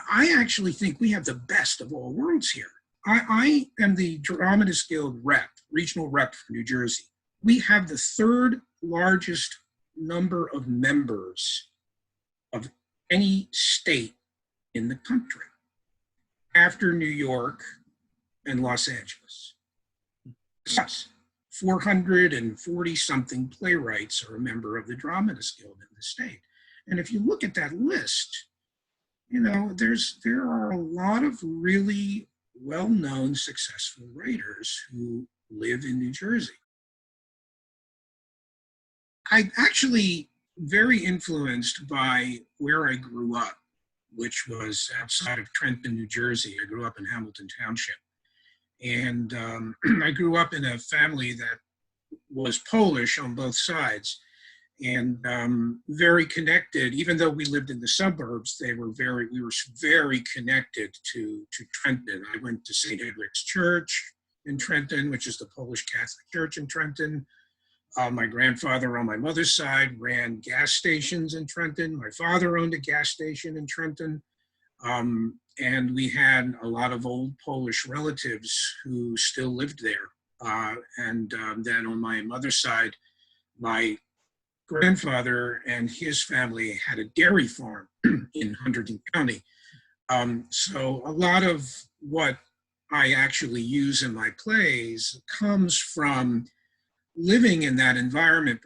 I actually think we have the best of all worlds here. I am the Dramatists Guild rep, regional rep for New Jersey. We have the third largest number of members of any state in the country after New York and Los Angeles. Yes, 440 something playwrights are a member of the Dramatists Guild in the state. And if you look at that list, you know, there are a lot of really well-known, successful writers who live in New Jersey. I'm actually very influenced by where I grew up, which was outside of Trenton, New Jersey. I grew up in Hamilton Township. And I grew up in a family that was Polish on both sides and very connected. Even though we lived in the suburbs, we were very connected to Trenton. I went to St. Edward's Church in Trenton, which is the Polish Catholic Church in Trenton. My grandfather on my mother's side ran gas stations in Trenton. My father owned a gas station in Trenton. And we had a lot of old Polish relatives who still lived there. Then on my mother's side, my grandfather and his family had a dairy farm in Hunterdon County. So a lot of what I actually use in my plays comes from living in that environment.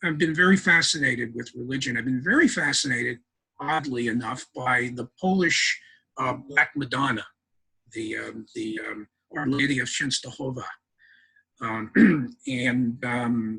I've been very fascinated with religion. I've been very fascinated, oddly enough, by the Polish Black Madonna, the Our Lady of Częstochowa.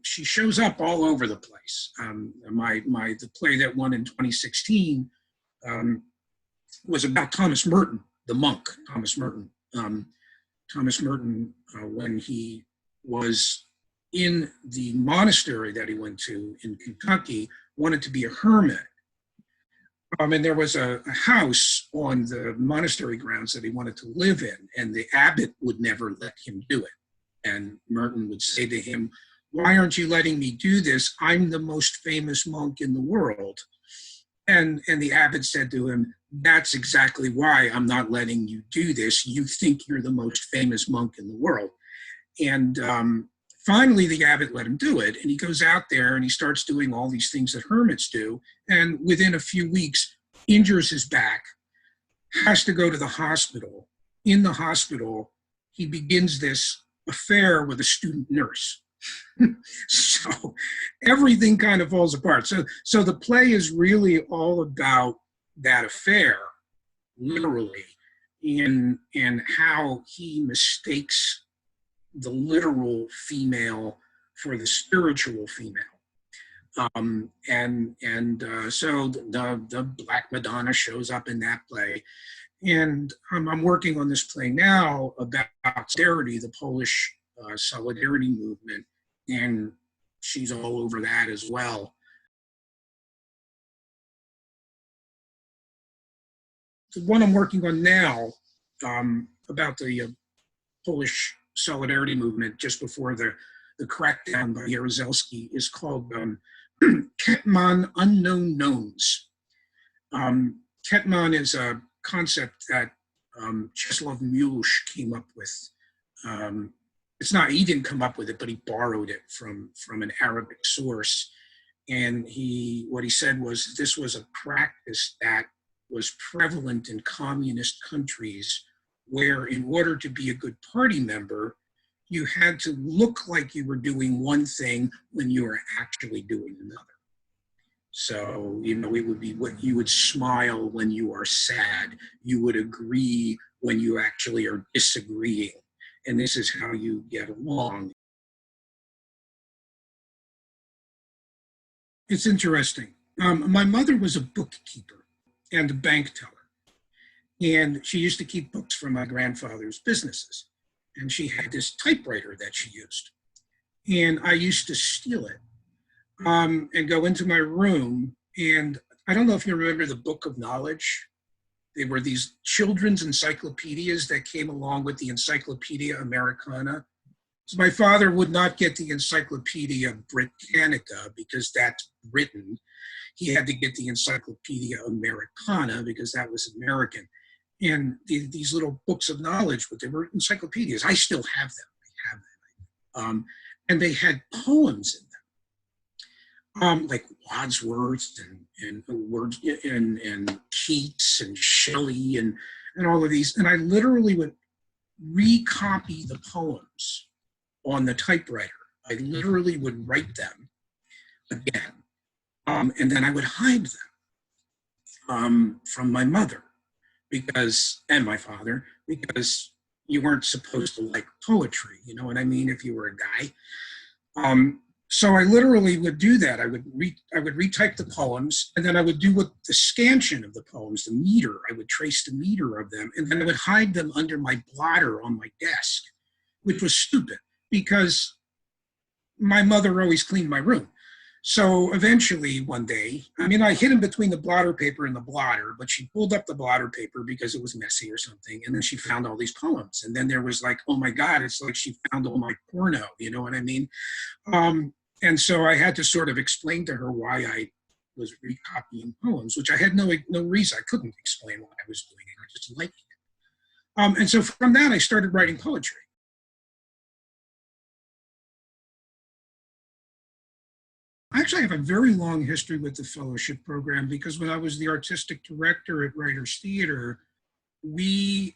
She shows up all over the place. The play that won in 2016 was about Thomas Merton, the monk, Thomas Merton. Thomas Merton, when he was in the monastery that he went to in Kentucky, wanted to be a hermit. And there was a house on the monastery grounds that he wanted to live in, and the abbot would never let him do it. And Merton would say to him, "Why aren't you letting me do this? I'm the most famous monk in the world." And the abbot said to him, "That's exactly why I'm not letting you do this. You think you're the most famous monk in the world." And finally, the abbot let him do it. And he goes out there and he starts doing all these things that hermits do. And within a few weeks, injures his back, has to go to the hospital. In the hospital, he begins this affair with a student nurse. So everything kind of falls apart. So the play is really all about that affair, literally, and how he mistakes the literal female for the spiritual female. So the Black Madonna shows up in that play. And I'm working on this play now about solidarity, the Polish solidarity movement, and she's all over that as well. The one I'm working on now about the Polish solidarity movement just before the crackdown by Jaruzelski is called Ketman Unknown Knowns. Ketman is a concept that Czesław Miłosz came up with. He didn't come up with it, but he borrowed it from an Arabic source. And what he said was this was a practice that was prevalent in communist countries where in order to be a good party member, you had to look like you were doing one thing when you were actually doing another. So, it would be what you would smile when you are sad. You would agree when you actually are disagreeing. And this is how you get along. It's interesting. My mother was a bookkeeper and a bank teller. And she used to keep books for my grandfather's businesses. And she had this typewriter that she used. And I used to steal it and go into my room. And I don't know if you remember the Book of Knowledge. They were these children's encyclopedias that came along with the Encyclopedia Americana. So my father would not get the Encyclopedia Britannica because that's Britain. He had to get the Encyclopedia Americana because that was American. And these little books of knowledge, but they were encyclopedias. I still have them. I have them. And they had poems in them, like Wadsworth and words and Keats and Shelley and all of these. And I literally would recopy the poems on the typewriter. I literally would write them again. And then I would hide them from my mother and my father, because you weren't supposed to like poetry, you know what I mean, if you were a guy. So I literally would do that. I would retype the poems, and then I would do what the scansion of the poems, the meter. I would trace the meter of them, and then I would hide them under my blotter on my desk, which was stupid because my mother always cleaned my room. So eventually one day, I mean, I hid him between the blotter paper and the blotter, but she pulled up the blotter paper because it was messy or something. And then she found all these poems. And then there was like, oh my God, it's like she found all my porno, you know what I mean? And so I had to sort of explain to her why I was recopying poems, which I had no reason. I couldn't explain why I was doing it. I just liked it. And so from that, I started writing poetry. I actually have a very long history with the fellowship program because when I was the artistic director at Writers Theater, we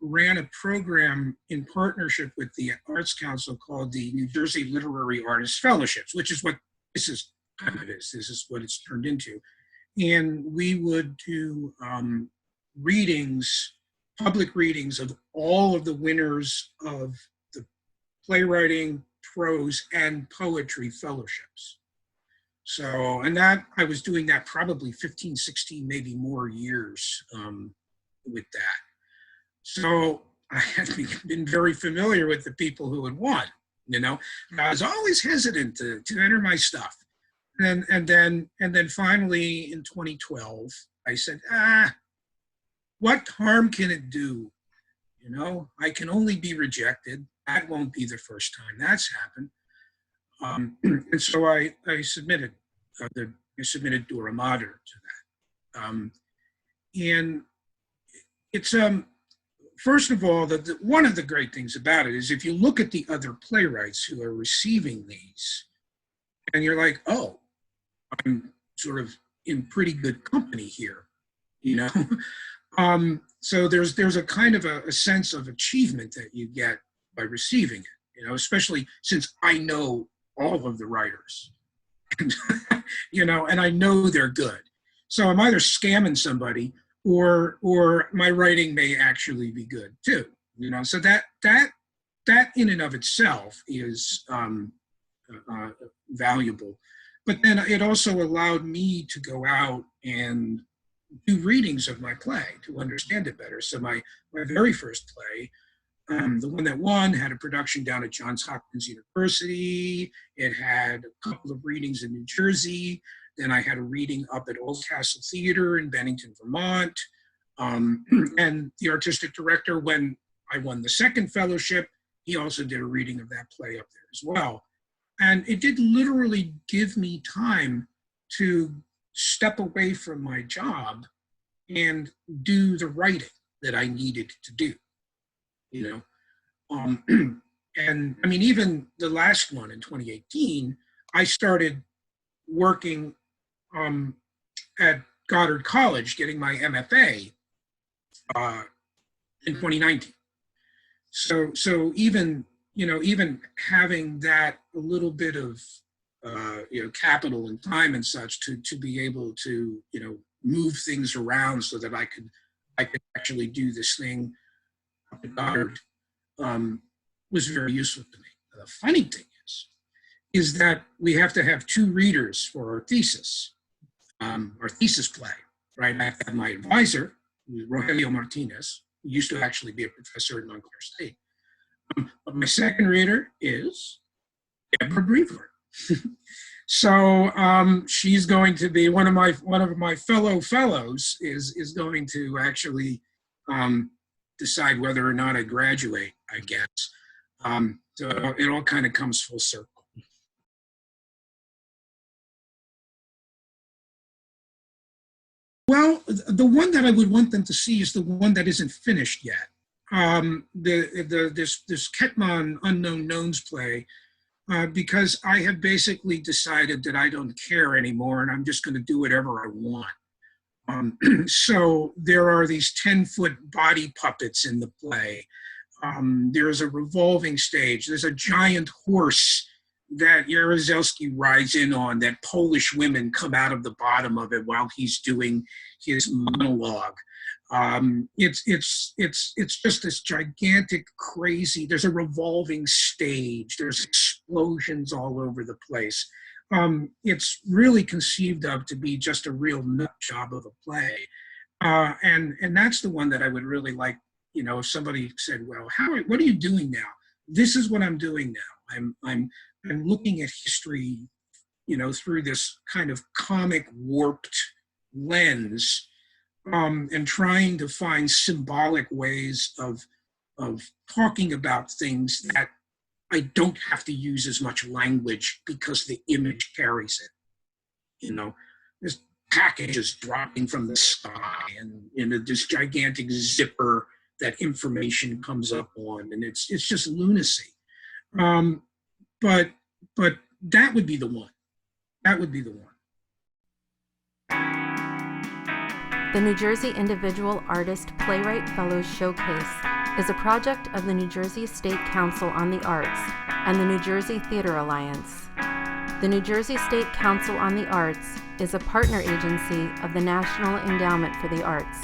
ran a program in partnership with the Arts Council called the New Jersey Literary Artists Fellowships, which is what this is kind of is. This is what it's turned into. And we would do readings, public readings of all of the winners of the playwriting, prose, and poetry fellowships. So, and that, I was doing that probably 15, 16, maybe more years with that. So I had been very familiar with the people who had won, you know. And I was always hesitant to enter my stuff. And then finally in 2012, I said, what harm can it do? You know, I can only be rejected. That won't be the first time that's happened. And so I submitted Dura Mater to that. And it's, first of all, one of the great things about it is if you look at the other playwrights who are receiving these, and you're like, oh, I'm sort of in pretty good company here, you know? So there's a kind of a sense of achievement that you get by receiving it, you know, especially since I know all of the writers, you know, and I know they're good. So I'm either scamming somebody or my writing may actually be good too, you know. So that in and of itself is valuable. But then it also allowed me to go out and do readings of my play to understand it better. So my very first play, the one that won, had a production down at Johns Hopkins University. It had a couple of readings in New Jersey. Then I had a reading up at Oldcastle Theater in Bennington, Vermont. And the artistic director, when I won the second fellowship, he also did a reading of that play up there as well. And it did literally give me time to step away from my job and do the writing that I needed to do. You know, and I mean, even the last one in 2018, I started working at Goddard College, getting my MFA in 2019. So even, you know, even having that a little bit of, you know, capital and time and such to be able to, you know, move things around so that I could actually do this thing at Goddard was very useful to me. The funny thing is that we have to have 2 readers for our thesis play, right? I have to have my advisor, Rogelio Martinez, who used to actually be a professor at Montclair State. But my second reader is Deborah Brever. So she's going to be one of my fellows is going to actually decide whether or not I graduate, I guess. So it all kind of comes full circle. Well, the one that I would want them to see is the one that isn't finished yet. This Ketman Unknown Knowns play, because I have basically decided that I don't care anymore and I'm just going to do whatever I want. So there are these 10-foot body puppets in the play. There's a revolving stage. There's a giant horse that Jaruzelski rides in on, that Polish women come out of the bottom of it while he's doing his monologue. It's just this gigantic, crazy, there's a revolving stage. There's explosions all over the place. It's really conceived of to be just a real nut job of a play. And that's the one that I would really like, if somebody said, well, what are you doing now? This is what I'm doing now. I'm looking at history, through this kind of comic warped lens, and trying to find symbolic ways of talking about things that I don't have to use as much language because the image carries it. This package is dropping from the sky, and this gigantic zipper that information comes up on, and it's just lunacy. But that would be the one. That would be the one. The New Jersey Individual Artist Playwright Fellows Showcase is a project of the New Jersey State Council on the Arts and the New Jersey Theater Alliance. The New Jersey State Council on the Arts is a partner agency of the National Endowment for the Arts.